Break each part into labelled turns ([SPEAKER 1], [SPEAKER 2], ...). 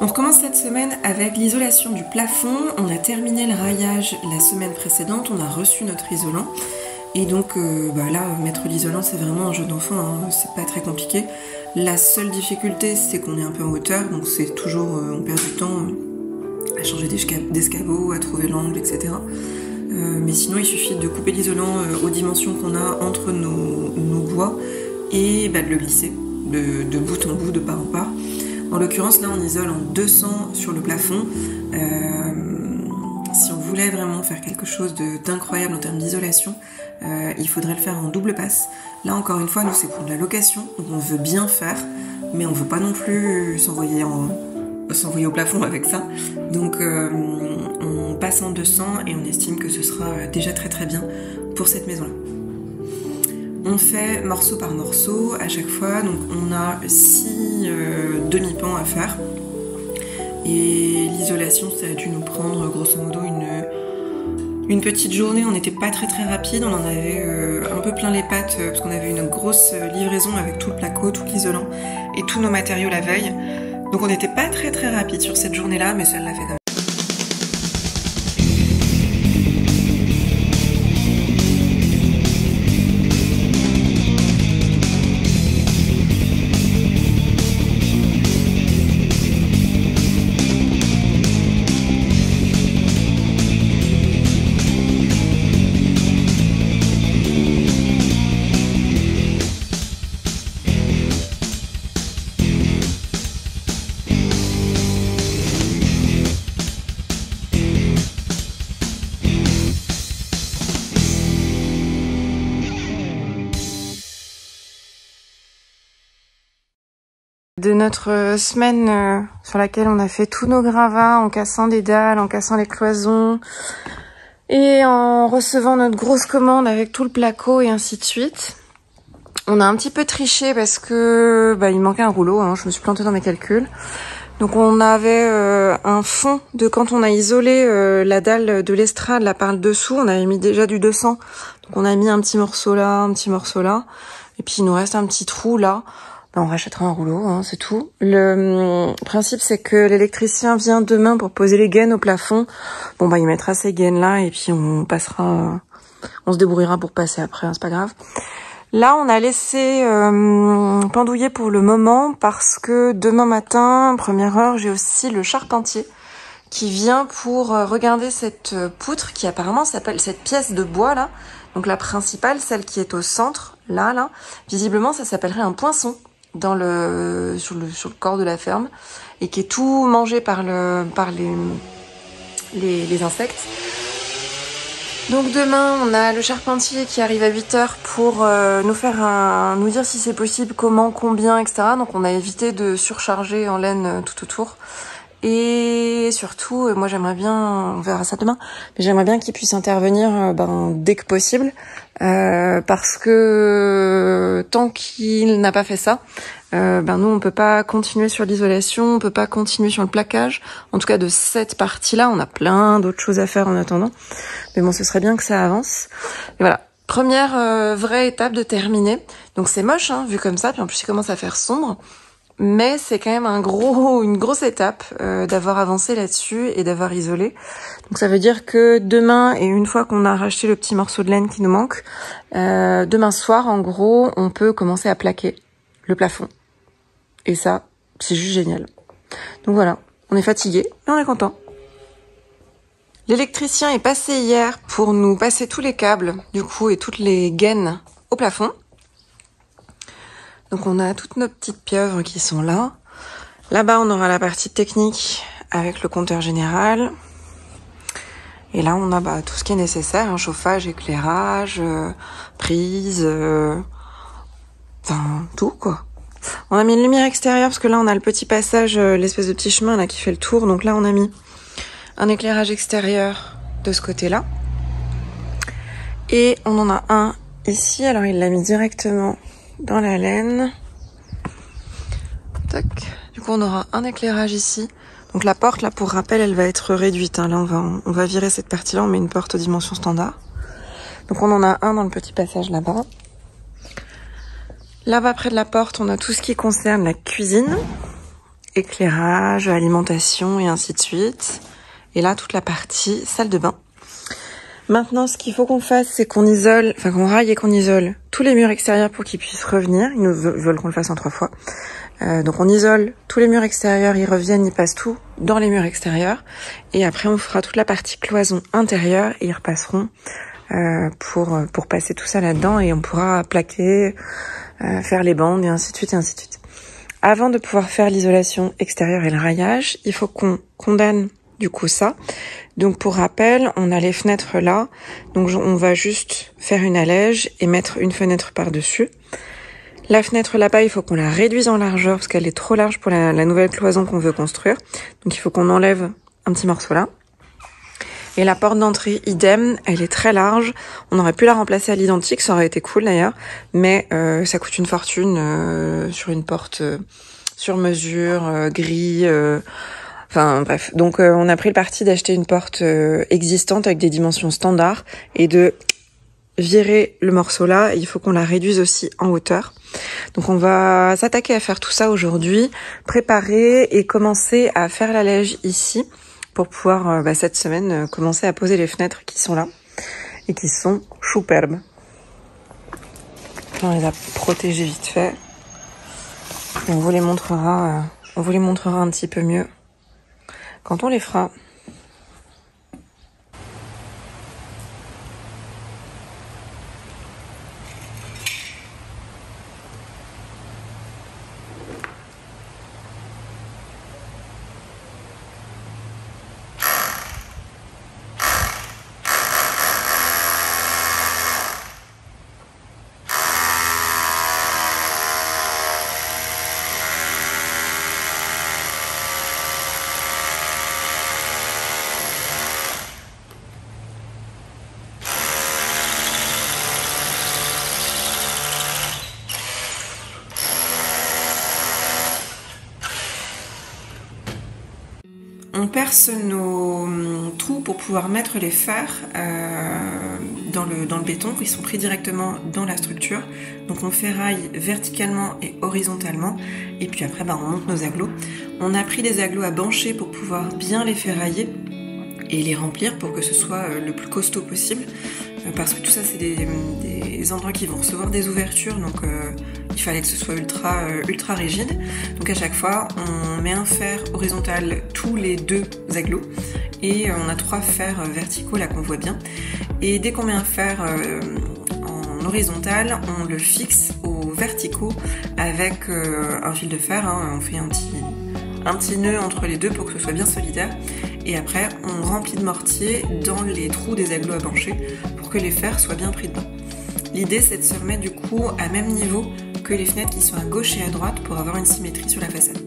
[SPEAKER 1] On recommence cette semaine avec l'isolation du plafond. On a terminé le raillage la semaine précédente, on a reçu notre isolant. Et donc là, mettre l'isolant, c'est vraiment un jeu d'enfant, hein. C'est pas très compliqué. La seule difficulté, c'est qu'on est un peu en hauteur, donc c'est toujours, on perd du temps à changer d'escabeau, à trouver l'angle, etc. Mais sinon, il suffit de couper l'isolant aux dimensions qu'on a entre nos bois et de le glisser de bout en bout, de part en part. En l'occurrence, là, on isole en 200 sur le plafond. Si on voulait vraiment faire quelque chose d'incroyable en termes d'isolation, il faudrait le faire en double passe. Là, encore une fois, nous, c'est pour de la location, donc on veut bien faire, mais on veut pas non plus s'envoyer au plafond avec ça. Donc, on passe en 200 et on estime que ce sera déjà très très bien pour cette maison-là. On fait morceau par morceau à chaque fois, donc on a 6 demi-pans à faire. Et l'isolation, ça a dû nous prendre grosso modo une petite journée. On n'était pas très très rapide, on en avait un peu plein les pattes parce qu'on avait une grosse livraison avec tout le placo, tout l'isolant et tous nos matériaux la veille. Donc on n'était pas très très rapide sur cette journée-là, mais ça l'a fait quand même. De notre semaine sur laquelle on a fait tous nos gravats en cassant des dalles, en cassant les cloisons et en recevant notre grosse commande avec tout le placo et ainsi de suite. On a un petit peu triché parce que il manquait un rouleau, hein, je me suis plantée dans mes calculs. Donc on avait un fond de quand on a isolé la dalle de l'estrade là par le dessous, on avait mis déjà du 200. Donc on a mis un petit morceau là, un petit morceau là, et puis il nous reste un petit trou là. On rachètera un rouleau, hein, c'est tout. Le principe, c'est que l'électricien vient demain pour poser les gaines au plafond. Bon, il mettra ces gaines-là et puis on se débrouillera pour passer après, hein, c'est pas grave. Là, on a laissé pendouiller pour le moment parce que demain matin, première heure, j'ai aussi le charpentier qui vient pour regarder cette poutre qui apparemment s'appelle cette pièce de bois là. Donc la principale, celle qui est au centre, là. Visiblement, ça s'appellerait un poinçon. Sur le corps de la ferme et qui est tout mangé par les insectes. Donc demain on a le charpentier qui arrive à 8h pour nous dire si c'est possible, comment, combien, etc. Donc on a évité de surcharger en laine tout autour. Et surtout, moi j'aimerais bien, on verra ça demain, mais j'aimerais bien qu'il puisse intervenir dès que possible, parce que tant qu'il n'a pas fait ça, nous on peut pas continuer sur l'isolation, on peut pas continuer sur le plaquage. En tout cas de cette partie-là, on a plein d'autres choses à faire en attendant. Mais bon, ce serait bien que ça avance. Et voilà. Première vraie étape de terminer. Donc c'est moche, hein, vu comme ça, puis en plus il commence à faire sombre. Mais c'est quand même une grosse étape d'avoir avancé là-dessus et d'avoir isolé. Donc ça veut dire que demain, et une fois qu'on a racheté le petit morceau de laine qui nous manque, demain soir, en gros, on peut commencer à plaquer le plafond. Et ça, c'est juste génial. Donc voilà, on est fatigué, mais on est content. L'électricien est passé hier pour nous passer tous les câbles, du coup, et toutes les gaines au plafond. Donc on a toutes nos petites pieuvres qui sont là. Là-bas, on aura la partie technique avec le compteur général. Et là, on a tout ce qui est nécessaire, hein, chauffage, éclairage, prise, tout quoi. On a mis une lumière extérieure parce que là, on a le petit passage, l'espèce de petit chemin là qui fait le tour. Donc là, on a mis un éclairage extérieur de ce côté-là. Et on en a un ici. Alors, il l'a mis directement dans la laine. Tac. Du coup, on aura un éclairage ici. Donc la porte, là, pour rappel, elle va être réduite. Hein. Là, on va virer cette partie-là. On met une porte aux dimensions standard. Donc on en a un dans le petit passage là-bas. Là-bas, près de la porte, on a tout ce qui concerne la cuisine. éclairage, alimentation et ainsi de suite. Et là, toute la partie salle de bain. Maintenant, ce qu'il faut qu'on fasse, c'est qu'on isole, enfin qu'on raille et qu'on isole tous les murs extérieurs pour qu'ils puissent revenir. Ils nous veulent qu'on le fasse en 3 fois. Donc on isole tous les murs extérieurs, ils reviennent, ils passent tout dans les murs extérieurs. Et après, on fera toute la partie cloison intérieure et ils repasseront pour passer tout ça là-dedans. Et on pourra plaquer, faire les bandes et ainsi de suite et ainsi de suite. Avant de pouvoir faire l'isolation extérieure et le raillage, il faut qu'on condamne du coup ça. Donc pour rappel, on a les fenêtres là, donc on va juste faire une allège et mettre une fenêtre par-dessus. La fenêtre là-bas, il faut qu'on la réduise en largeur parce qu'elle est trop large pour la nouvelle cloison qu'on veut construire. Donc il faut qu'on enlève un petit morceau là. Et la porte d'entrée, idem, elle est très large. On aurait pu la remplacer à l'identique, ça aurait été cool d'ailleurs, mais ça coûte une fortune sur une porte sur mesure, gris... Enfin bref, donc on a pris le parti d'acheter une porte existante avec des dimensions standards et de virer le morceau là. Il faut qu'on la réduise aussi en hauteur. Donc on va s'attaquer à faire tout ça aujourd'hui, préparer et commencer à faire l'allège ici pour pouvoir cette semaine commencer à poser les fenêtres qui sont là et qui sont superbes. On les a protégées vite fait. Et on vous les montrera un petit peu mieux quand on les fera. On perce nos trous pour pouvoir mettre les fers dans le béton, ils sont pris directement dans la structure. Donc on ferraille verticalement et horizontalement, et puis après on monte nos agglos. On a pris des agglos à bancher pour pouvoir bien les ferrailler et les remplir pour que ce soit le plus costaud possible. Parce que tout ça c'est des endroits qui vont recevoir des ouvertures, donc il fallait que ce soit ultra rigide. Donc à chaque fois on met un fer horizontal tous les 2 agglos et on a 3 fers verticaux là qu'on voit bien. Et dès qu'on met un fer en horizontal, on le fixe aux verticaux avec un fil de fer, on fait un petit nœud entre les deux pour que ce soit bien solidaire. Et après, on remplit de mortier dans les trous des agglos à bancher pour que les fers soient bien pris dedans. L'idée, c'est de se remettre du coup à même niveau que les fenêtres qui sont à gauche et à droite pour avoir une symétrie sur la façade.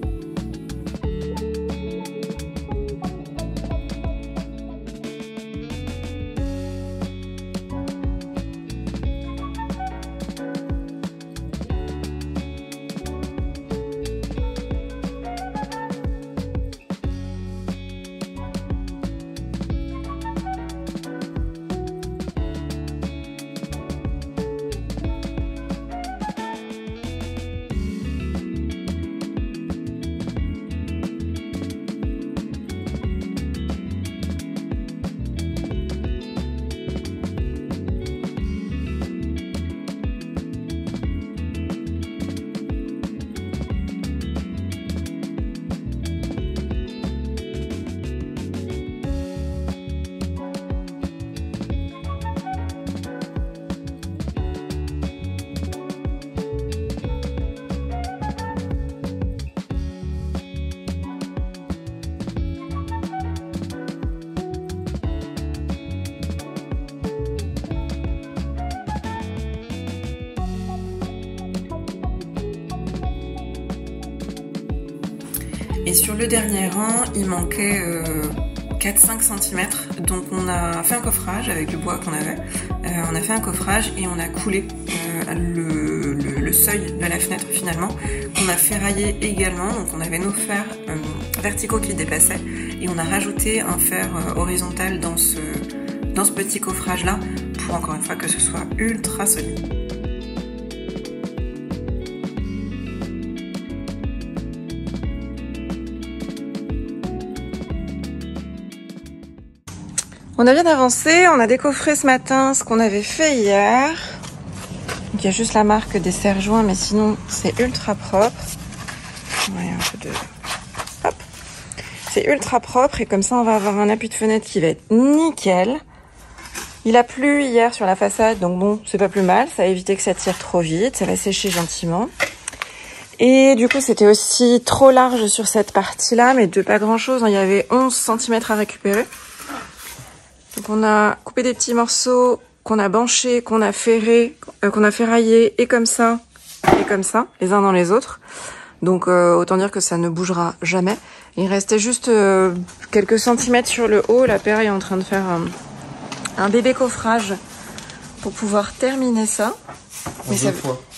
[SPEAKER 1] Et sur le dernier rang, il manquait 4-5 cm, donc on a fait un coffrage avec le bois qu'on avait, on a fait un coffrage et on a coulé le seuil de la fenêtre finalement, qu'on a ferraillé également, donc on avait nos fers verticaux qui dépassaient et on a rajouté un fer horizontal dans ce petit coffrage là pour encore une fois que ce soit ultra solide. On a bien avancé, on a décoffré ce matin ce qu'on avait fait hier. Donc, il y a juste la marque des serre-joints, mais sinon c'est ultra propre. Ouais, un peu de... Hop. C'est ultra propre et comme ça on va avoir un appui de fenêtre qui va être nickel. Il a plu hier sur la façade, donc bon, c'est pas plus mal. Ça a évité que ça tire trop vite, ça va sécher gentiment. Et du coup, c'était aussi trop large sur cette partie-là, mais de pas grand-chose. Il y avait 11 cm à récupérer. Donc on a coupé des petits morceaux qu'on a banchés, qu'on a ferrés, qu'on a ferraillés, et comme ça, les uns dans les autres. Donc autant dire que ça ne bougera jamais. Il restait juste quelques centimètres sur le haut. La paire est en train de faire un bébé coffrage pour pouvoir terminer ça.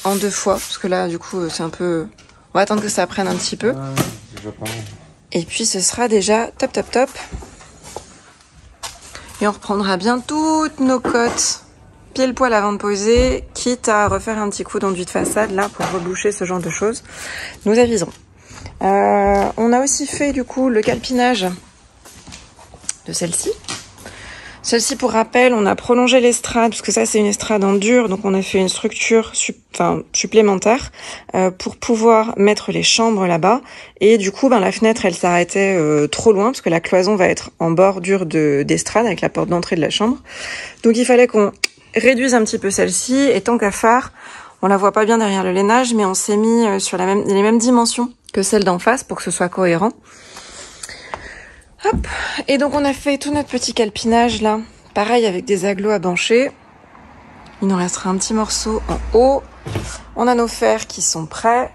[SPEAKER 1] En deux fois, parce que là, du coup, c'est un peu... On va attendre que ça prenne un petit peu. Et puis, ce sera déjà top, top, top. Et on reprendra bien toutes nos cotes pile poil avant de poser, quitte à refaire un petit coup d'enduit de façade, là, pour reboucher ce genre de choses. Nous aviserons. On a aussi fait, du coup, le calpinage de celle-ci. Celle-ci, pour rappel, on a prolongé l'estrade, parce que ça, c'est une estrade en dur, donc on a fait une structure supplémentaire pour pouvoir mettre les chambres là-bas. Et du coup, la fenêtre, elle s'arrêtait trop loin, parce que la cloison va être en bordure d'estrade, avec la porte d'entrée de la chambre. Donc il fallait qu'on réduise un petit peu celle-ci, et tant qu'à faire, on la voit pas bien derrière le lainage, mais on s'est mis sur les mêmes dimensions que celle d'en face, pour que ce soit cohérent. Hop, et donc on a fait tout notre petit calpinage là, pareil avec des agglos à bancher. Il nous restera un petit morceau en haut. On a nos fers qui sont prêts.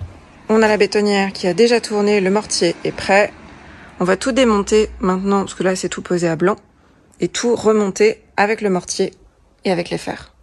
[SPEAKER 1] On a la bétonnière qui a déjà tourné, le mortier est prêt. On va tout démonter maintenant, parce que là c'est tout posé à blanc, et tout remonter avec le mortier et avec les fers.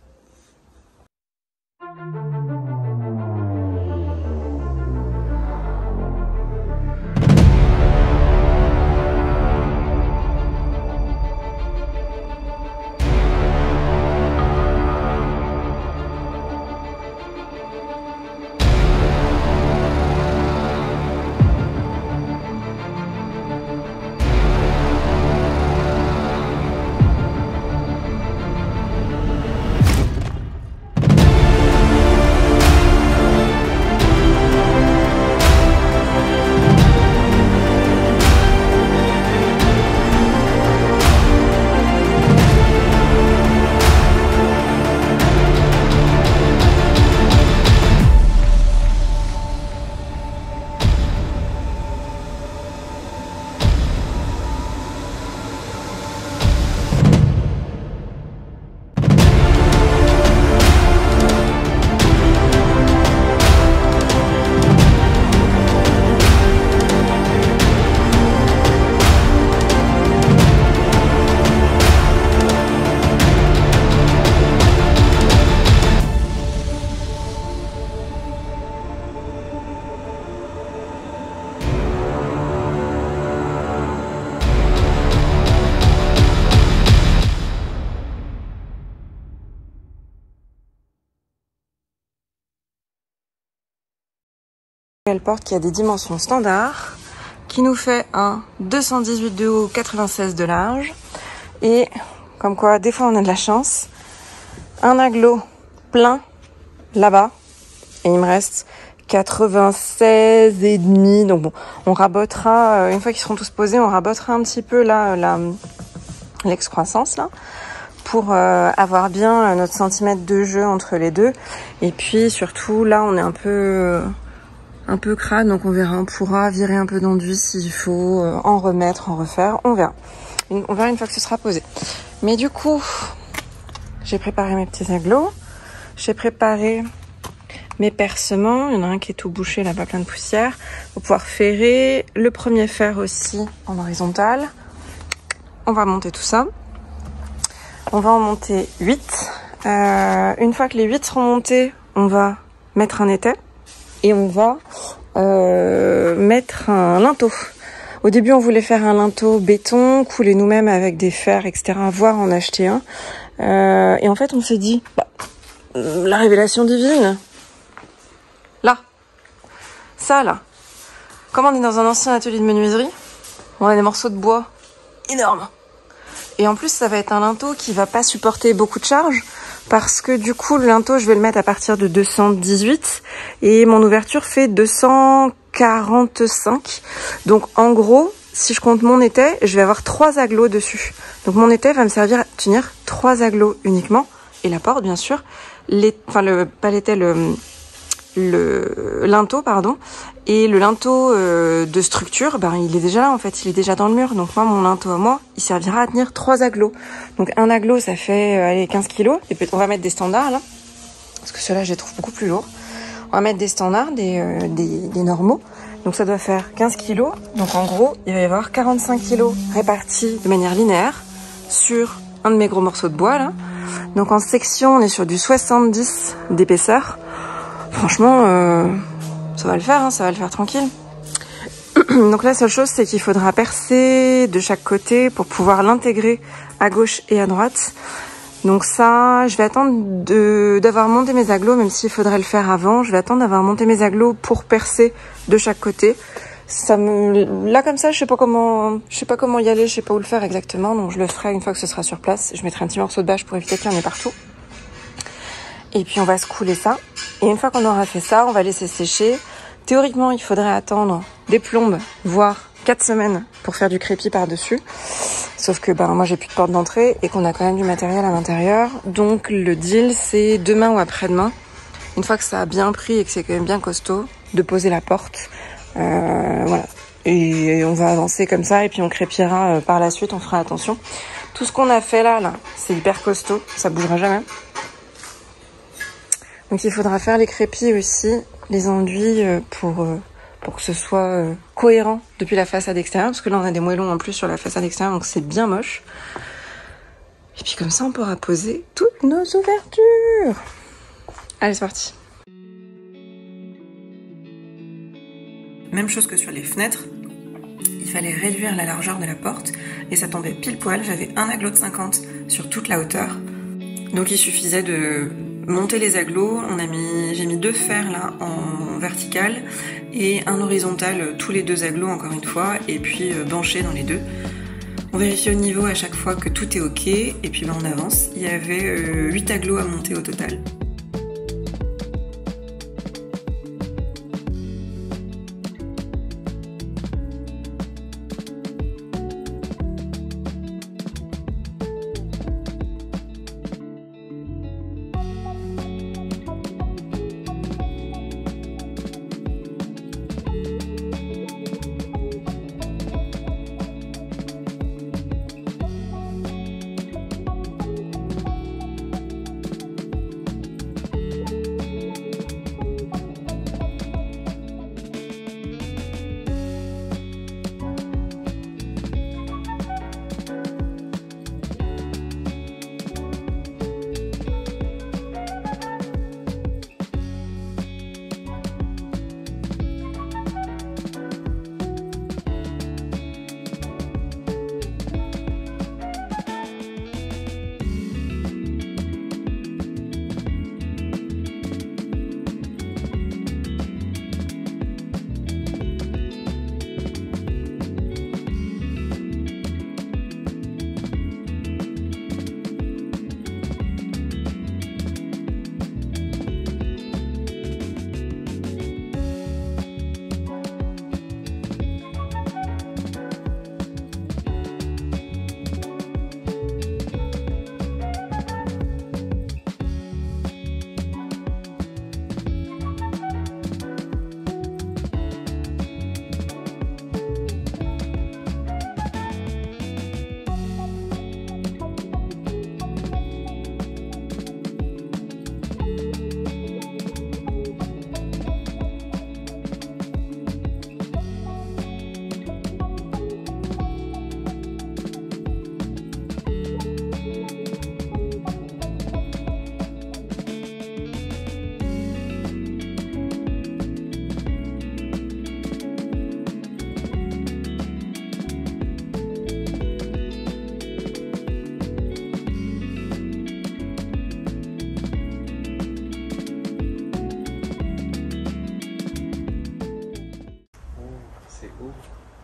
[SPEAKER 1] Elle porte qui a des dimensions standards, qui nous fait un 218 de haut, 96 de large. Et comme quoi, des fois on a de la chance. Un aglo plein là-bas. Et il me reste 96 et demi. Donc bon, on rabotera, une fois qu'ils seront tous posés, on rabotera un petit peu là, l'excroissance là, pour avoir bien notre centimètre de jeu entre les deux. Et puis surtout là, on est un peu crade, donc on verra, on pourra virer un peu d'enduit s'il faut, en remettre, en refaire, on verra. On verra une fois que ce sera posé. Mais du coup, j'ai préparé mes petits aglos, j'ai préparé mes percements, il y en a un qui est tout bouché là-bas, plein de poussière, pour pouvoir ferrer, le premier fer aussi en horizontal. On va monter tout ça. On va en monter 8. Une fois que les 8 seront montés, on va mettre un étai. Et on va mettre un linteau. Au début, on voulait faire un linteau béton, couler nous-mêmes avec des fers, etc., voire en acheter un. Et en fait, on s'est dit, la révélation divine, là, ça là, comme on est dans un ancien atelier de menuiserie, on a des morceaux de bois énormes. Et en plus, ça va être un linteau qui va pas supporter beaucoup de charge parce que du coup, le linteau, je vais le mettre à partir de 218 et mon ouverture fait 245. Donc en gros, si je compte mon étai, je vais avoir 3 agglos dessus. Donc mon étai va me servir à tenir 3 agglos uniquement. Et la porte, bien sûr. Le linteau, pardon. Et le linteau de structure, ben, il est déjà là en fait, il est déjà dans le mur. Donc moi, mon linteau à moi, il servira à tenir 3 agglos. Donc un agglo, ça fait allez, 15 kilos. Et puis on va mettre des standards là, parce que ceux-là, je les trouve beaucoup plus lourds. On va mettre des standards, des normaux. Donc ça doit faire 15 kilos. Donc en gros, il va y avoir 45 kilos répartis de manière linéaire sur un de mes gros morceaux de bois là. Donc en section, on est sur du 70 d'épaisseur. Franchement, ça va le faire, hein, ça va le faire tranquille. Donc la seule chose, c'est qu'il faudra percer de chaque côté pour pouvoir l'intégrer à gauche et à droite. Donc ça, je vais attendre d'avoir monté mes agglos, même s'il faudrait le faire avant. Je vais attendre d'avoir monté mes agglos pour percer de chaque côté. Là comme ça, je sais pas comment y aller, je sais pas où le faire exactement. Donc je le ferai une fois que ce sera sur place. Je mettrai un petit morceau de bâche pour éviter qu'il y en ait partout. Et puis on va se couler ça. Et une fois qu'on aura fait ça, on va laisser sécher. Théoriquement, il faudrait attendre des plombes, voire 4 semaines pour faire du crépi par-dessus. Sauf que moi j'ai plus de porte d'entrée et qu'on a quand même du matériel à l'intérieur. Donc le deal, c'est demain ou après-demain, une fois que ça a bien pris et que c'est quand même bien costaud, de poser la porte. Voilà. Et on va avancer comme ça et puis on crépira par la suite, on fera attention. Tout ce qu'on a fait là, c'est hyper costaud, ça bougera jamais. Donc il faudra faire les crépis aussi, les enduits pour que ce soit cohérent depuis la façade extérieure, parce que là on a des moellons en plus sur la façade extérieure, donc c'est bien moche. Et puis comme ça on pourra poser toutes nos ouvertures. Allez, c'est parti. Même chose que sur les fenêtres, il fallait réduire la largeur de la porte et ça tombait pile poil, j'avais un agglo de 50 sur toute la hauteur. Donc il suffisait de monter les agglos, j'ai mis 2 fers là en vertical et un horizontal tous les 2 agglos encore une fois et puis bancher dans les 2. On vérifie au niveau à chaque fois que tout est ok et puis on avance. Il y avait 8 agglos à monter au total.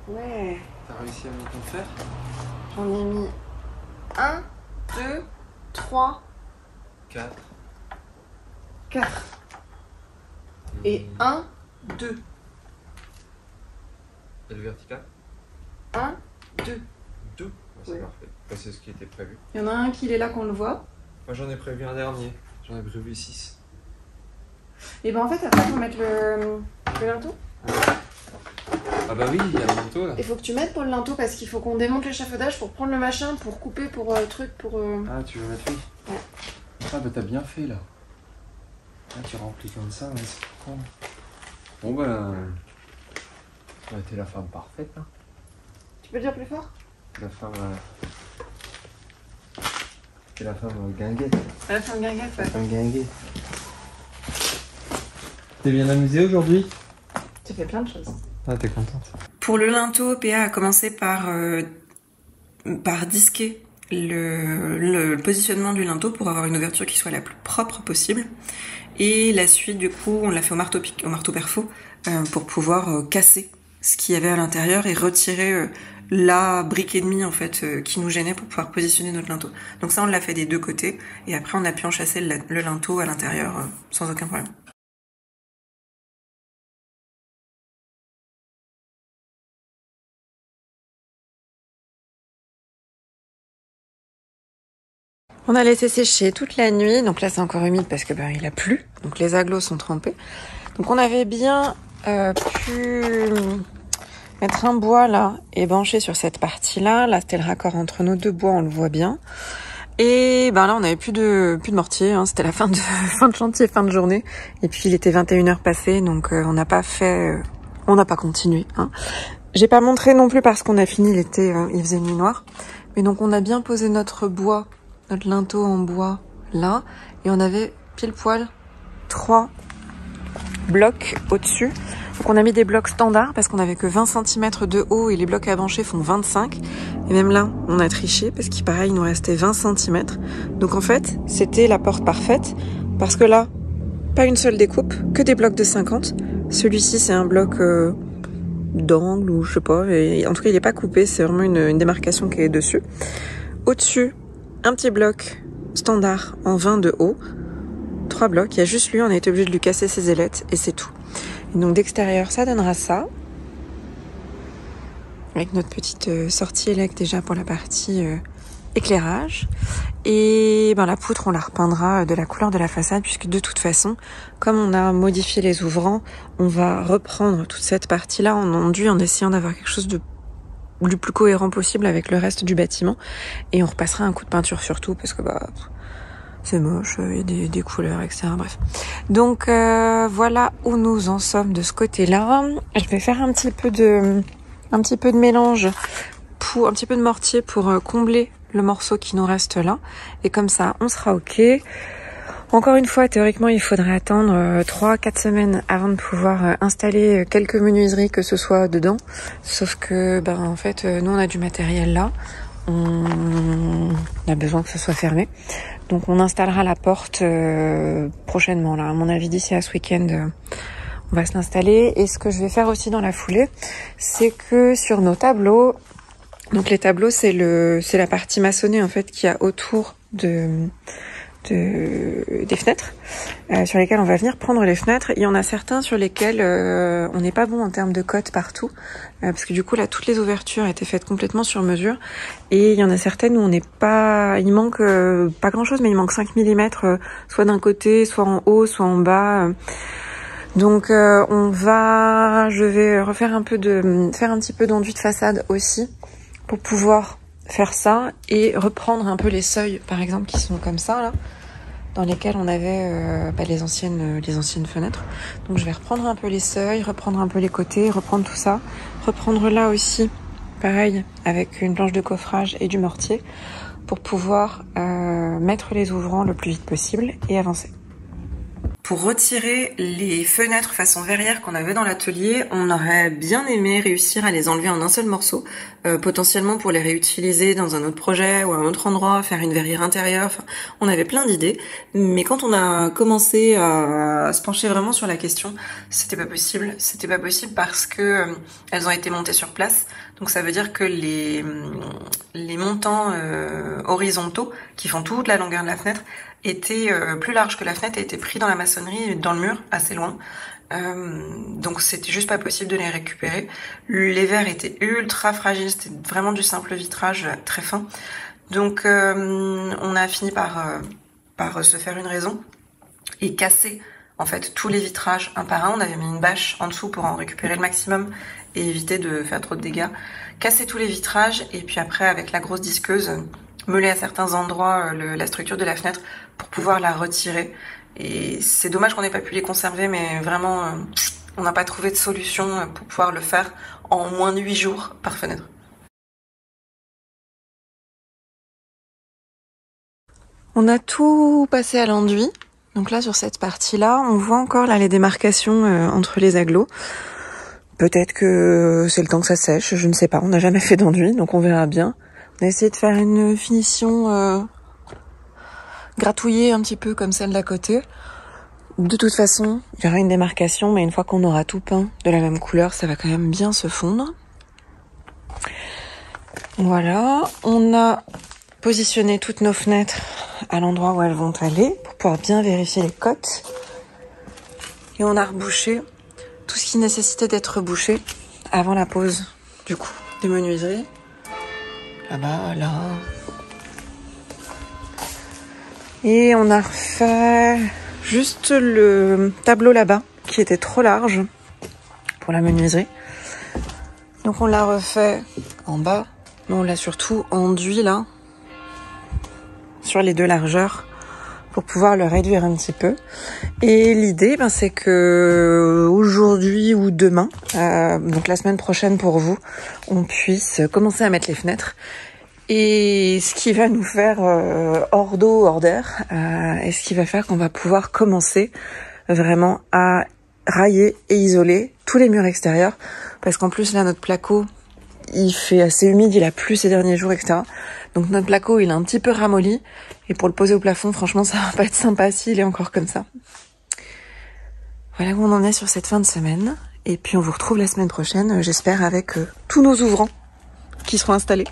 [SPEAKER 2] Ouais. T'as réussi à mettre ton fer?
[SPEAKER 1] J'en ai mis 1, 2, 3,
[SPEAKER 2] 4.
[SPEAKER 1] 4. Et 1, 2.
[SPEAKER 2] Et le vertical?
[SPEAKER 1] 1, 2.
[SPEAKER 2] 2. C'est
[SPEAKER 1] Oui.
[SPEAKER 2] parfait. C'est ce qui était prévu.
[SPEAKER 1] Il y en a un qui est là qu'on le voit.
[SPEAKER 2] Moi j'en ai prévu un dernier. J'en ai prévu 6.
[SPEAKER 1] Et ben en fait après faut mettre le linteau.
[SPEAKER 2] Ah bah oui, il y a le manteau là.
[SPEAKER 1] Il faut que tu m'aides pour le linteau parce qu'il faut qu'on démonte l'échafaudage pour prendre le machin, pour couper, pour truc, pour...
[SPEAKER 2] Ah tu veux mettre lui?
[SPEAKER 1] Ouais.
[SPEAKER 2] Ah bah t'as bien fait là. Ah tu remplis comme ça, ouais, c'est con. Bon bah... t'es la femme parfaite hein.
[SPEAKER 1] Tu peux le dire plus fort?
[SPEAKER 2] La femme... T'es la femme guinguette.
[SPEAKER 1] La femme guinguette, ouais.
[SPEAKER 2] La femme guinguette. T'es bien amusée aujourd'hui?
[SPEAKER 1] Tu fais plein de choses.
[SPEAKER 2] Ah t'es contente.
[SPEAKER 1] Pour le linteau, PA a commencé par disquer le positionnement du linteau pour avoir une ouverture qui soit la plus propre possible. Et la suite, du coup, on l'a fait au marteau perfo pour pouvoir casser ce qu'il y avait à l'intérieur et retirer la brique et demie en fait qui nous gênait pour pouvoir positionner notre linteau. Donc ça, on l'a fait des deux côtés et après on a pu enchasser le linteau à l'intérieur sans aucun problème. On a laissé sécher toute la nuit, donc là c'est encore humide parce que il a plu, donc les agglos sont trempés. Donc on avait bien pu mettre un bois là et brancher sur cette partie-là. Là c'était le raccord entre nos deux bois, on le voit bien. Et là on avait plus de mortier, hein. C'était la fin de chantier, fin de journée. Et puis il était 21h passé, donc on n'a pas continué. Hein. J'ai pas montré non plus parce qu'on a fini, il faisait nuit noire. Mais donc on a bien posé notre bois, notre linteau en bois là, et on avait pile poil 3 blocs au-dessus. Donc on a mis des blocs standards parce qu'on avait que 20 cm de haut et les blocs à brancher font 25. Et même là, on a triché parce qu'il pareil, il nous restait 20 cm. Donc en fait, c'était la porte parfaite parce que là, pas une seule découpe, que des blocs de 50. Celui-ci, c'est un bloc d'angle ou je sais pas. Et en tout cas, il n'est pas coupé, c'est vraiment une démarcation qui est dessus. Au-dessus, un petit bloc standard en 20 de haut. 3 blocs, il y a juste lui, on a été obligé de lui casser ses ailettes et c'est tout. Et donc d'extérieur, ça donnera ça. Avec notre petite sortie élec déjà pour la partie éclairage. Et la poutre, on la repeindra de la couleur de la façade puisque de toute façon, comme on a modifié les ouvrants, on va reprendre toute cette partie-là en enduit en essayant d'avoir quelque chose du plus cohérent possible avec le reste du bâtiment. Et on repassera un coup de peinture sur tout parce que c'est moche, il y a des couleurs, etc. Bref. Donc voilà où nous en sommes de ce côté-là. Je vais faire un petit peu de mélange, un petit peu de mortier pour combler le morceau qui nous reste là. Et comme ça, on sera ok. Encore une fois, théoriquement, il faudrait attendre 3-4 semaines avant de pouvoir installer quelques menuiseries que ce soit dedans. Sauf que, en fait, nous, on a du matériel là. On a besoin que ce soit fermé. Donc on installera la porte prochainement. Là, à mon avis, d'ici à ce week-end, on va se l'installer. Et ce que je vais faire aussi dans la foulée, c'est que sur nos tableaux, donc les tableaux, c'est la partie maçonnée en fait qu'il y a autour des fenêtres, sur lesquelles on va venir prendre les fenêtres. Il y en a certains sur lesquels on n'est pas bon en termes de cote partout, parce que du coup là toutes les ouvertures étaient faites complètement sur mesure, et il y en a certaines où on n'est pas, il manque pas grand chose, mais il manque 5 mm, soit d'un côté, soit en haut, soit en bas. Donc je vais refaire faire un petit peu d'enduit de façade aussi pour pouvoir faire ça et reprendre un peu les seuils par exemple qui sont comme ça là, dans lesquels on avait les anciennes fenêtres. Donc je vais reprendre un peu les seuils, reprendre un peu les côtés, reprendre tout ça, reprendre là aussi pareil avec une planche de coffrage et du mortier pour pouvoir mettre les ouvrants le plus vite possible et avancer. Pour retirer les fenêtres façon verrière qu'on avait dans l'atelier, on aurait bien aimé réussir à les enlever en un seul morceau, potentiellement pour les réutiliser dans un autre projet ou à un autre endroit, faire une verrière intérieure, enfin, on avait plein d'idées, mais quand on a commencé à se pencher vraiment sur la question, c'était pas possible parce que elles ont été montées sur place, donc ça veut dire que les montants horizontaux qui font toute la longueur de la fenêtre était plus large que la fenêtre et était pris dans la maçonnerie, dans le mur, assez loin. Donc c'était juste pas possible de les récupérer. Les verres étaient ultra fragiles, c'était vraiment du simple vitrage très fin. Donc on a fini par se faire une raison et casser en fait tous les vitrages un par un. On avait mis une bâche en dessous pour en récupérer le maximum et éviter de faire trop de dégâts. Casser tous les vitrages et puis après avec la grosse disqueuse, meuler à certains endroits la structure de la fenêtre pour pouvoir la retirer. Et c'est dommage qu'on n'ait pas pu les conserver, mais vraiment, on n'a pas trouvé de solution pour pouvoir le faire en moins de 8 jours par fenêtre. On a tout passé à l'enduit. Donc là, sur cette partie-là, on voit encore là les démarcations entre les agglos. Peut-être que c'est le temps que ça sèche, je ne sais pas. On n'a jamais fait d'enduit, donc on verra bien. On a essayé de faire une finition gratouillée un petit peu comme celle d'à côté. De toute façon, il y aura une démarcation, mais une fois qu'on aura tout peint de la même couleur, ça va quand même bien se fondre. Voilà, on a positionné toutes nos fenêtres à l'endroit où elles vont aller pour pouvoir bien vérifier les cotes. Et on a rebouché tout ce qui nécessitait d'être rebouché avant la pose du coup des menuiseries. Là-bas, là. Et on a refait juste le tableau là-bas qui était trop large pour la menuiserie. Donc on l'a refait en bas, mais on l'a surtout enduit là sur les deux largeurs pour pouvoir le réduire un petit peu. Et l'idée, c'est que aujourd'hui ou demain, donc la semaine prochaine pour vous, on puisse commencer à mettre les fenêtres. Et ce qui va nous faire hors d'eau, hors d'air, et ce qui va faire qu'on va pouvoir commencer vraiment à railler et isoler tous les murs extérieurs. Parce qu'en plus là, notre placo, il fait assez humide, il a plu ces derniers jours, etc. Donc notre placo, il est un petit peu ramolli. Et pour le poser au plafond, franchement, ça va pas être sympa s'il est encore comme ça. Voilà où on en est sur cette fin de semaine. Et puis on vous retrouve la semaine prochaine, j'espère, avec tous nos ouvrants qui seront installés.